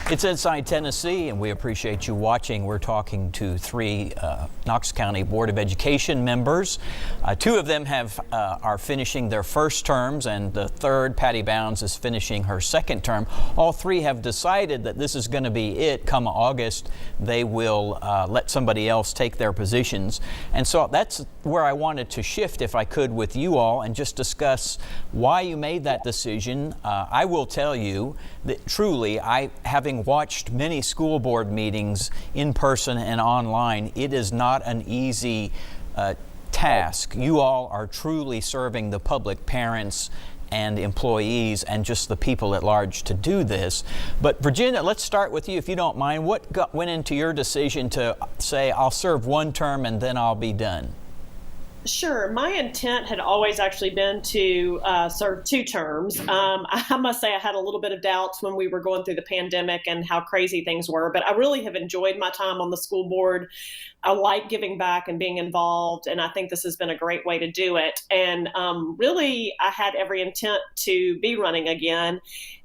It's Inside Tennessee, and we appreciate you watching. We're talking to three Knox County Board of Education members. Two of them are finishing their first terms, and the third, Patti Bounds, is finishing her second term. All three have decided that this is going to be it. Come August, they will let somebody else take their positions. And so that's where I wanted to shift, if I could, with you all and just discuss why you made that decision. I will tell you that truly, having watched many school board meetings in person and online, it is not an easy task. You all are truly serving the public, parents and employees and just the people at large to do this. But Virginia, let's start with you, if you don't mind. What went into your decision to say, I'll serve one term and then I'll be done? Sure. My intent had always actually been to serve 2 terms. I must say I had a little bit of doubts when we were going through the pandemic and how crazy things were, but I really have enjoyed my time on the school board. I like giving back and being involved, and I think this has been a great way to do it. And really, I had every intent to be running again.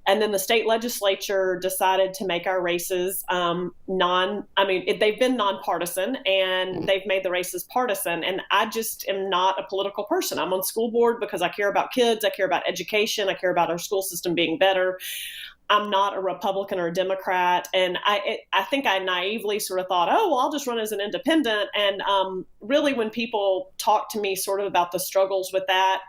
And then the state legislature decided to make our races they've been nonpartisan, and they've made the races partisan. And I just am not a political person. I'm on school board because I care about kids, I care about education, I care about our school system being better. I'm not a Republican or a Democrat. And I think I naively sort of thought, oh, well, I'll just run as an independent. And really, when people talk to me sort of about the struggles with that,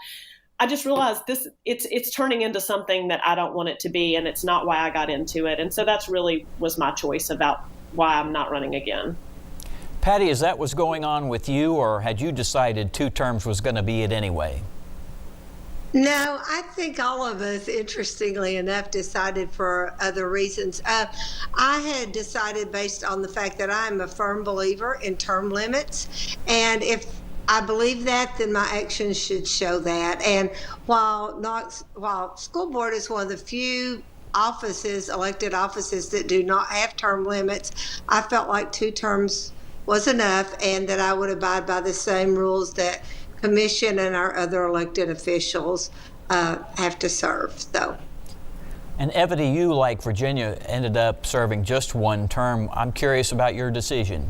I just realized it's turning into something that I don't want it to be, and it's not why I got into it. And so that's really was my choice about why I'm not running again. Patti, is that what's going on with you, or had you decided 2 terms was going to be it anyway? No, I think all of us, interestingly enough, decided for other reasons. I had decided based on the fact that I am a firm believer in term limits, and if I believe that, then my actions should show that. And while school board is one of the few elected offices that do not have term limits, I felt like 2 terms was enough, and that I would abide by the same rules that commission and our other elected officials have to serve. So. And Evetty, you, like Virginia, ended up serving just 1 term. I'm curious about your decision.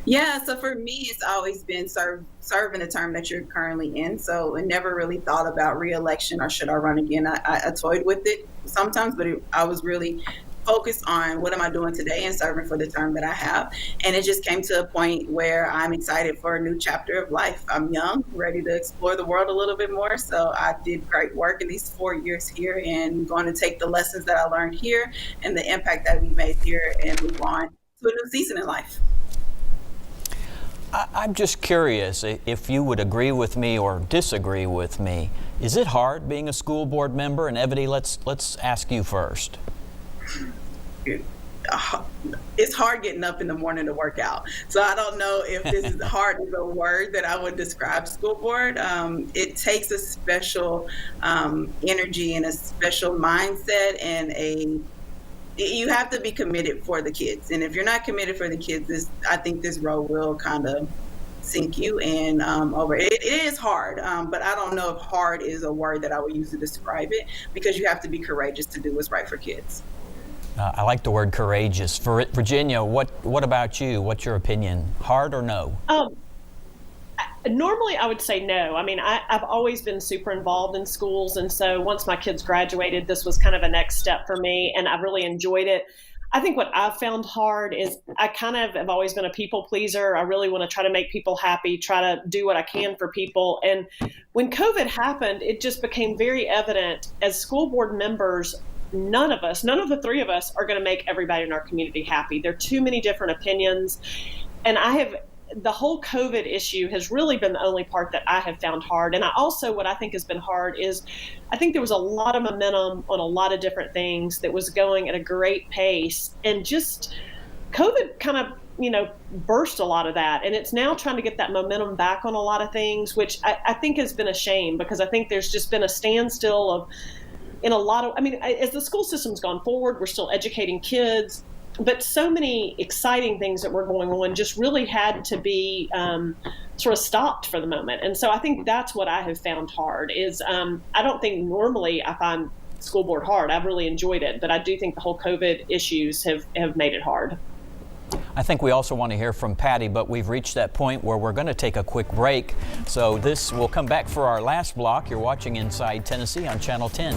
Yeah, so for me, it's always been serving the term that you're currently in. So I never really thought about re-election or should I run again. I toyed with it sometimes, but I was really focused on what am I doing today and serving for the term that I have. And it just came to a point where I'm excited for a new chapter of life. I'm young, ready to explore the world a little bit more. So I did great work in these 4 years here, and going to take the lessons that I learned here and the impact that we made here and move on to a new season in life. I'm just curious if you would agree with me or disagree with me. Is it hard being a school board member? And Evetty, let's ask you first. It's hard getting up in the morning to work out. So I don't know if this is hard is a word that I would describe school board. It takes a special energy and a special mindset, and you have to be committed for the kids. And if you're not committed for the kids, I think this role will kind of sink you in over. It is hard, but I don't know if hard is a word that I would use to describe it, because you have to be courageous to do what's right for kids. I like the word courageous. For Virginia, what about you? What's your opinion? Hard or no? Normally, I would say no. I mean, I've always been super involved in schools. And so once my kids graduated, this was kind of a next step for me. And I've really enjoyed it. I think what I've found hard is I kind of have always been a people pleaser. I really want to try to make people happy, try to do what I can for people. And when COVID happened, it just became very evident as school board members, none of the 3 of us are going to make everybody in our community happy. There are too many different opinions. And the whole COVID issue has really been the only part that I have found hard. And what I think has been hard is I think there was a lot of momentum on a lot of different things that was going at a great pace. And just COVID kind of, burst a lot of that. And it's now trying to get that momentum back on a lot of things, which I think has been a shame, because I think there's just been a standstill as the school system's gone forward, we're still educating kids. But so many exciting things that were going on just really had to be sort of stopped for the moment. And so I think that's what I have found hard is I don't think normally I find school board hard. I've really enjoyed it, but I do think the whole COVID issues have made it hard. I think we also want to hear from Patti, but we've reached that point where we're going to take a quick break. So we'll come back for our last block. You're watching Inside Tennessee on Channel 10.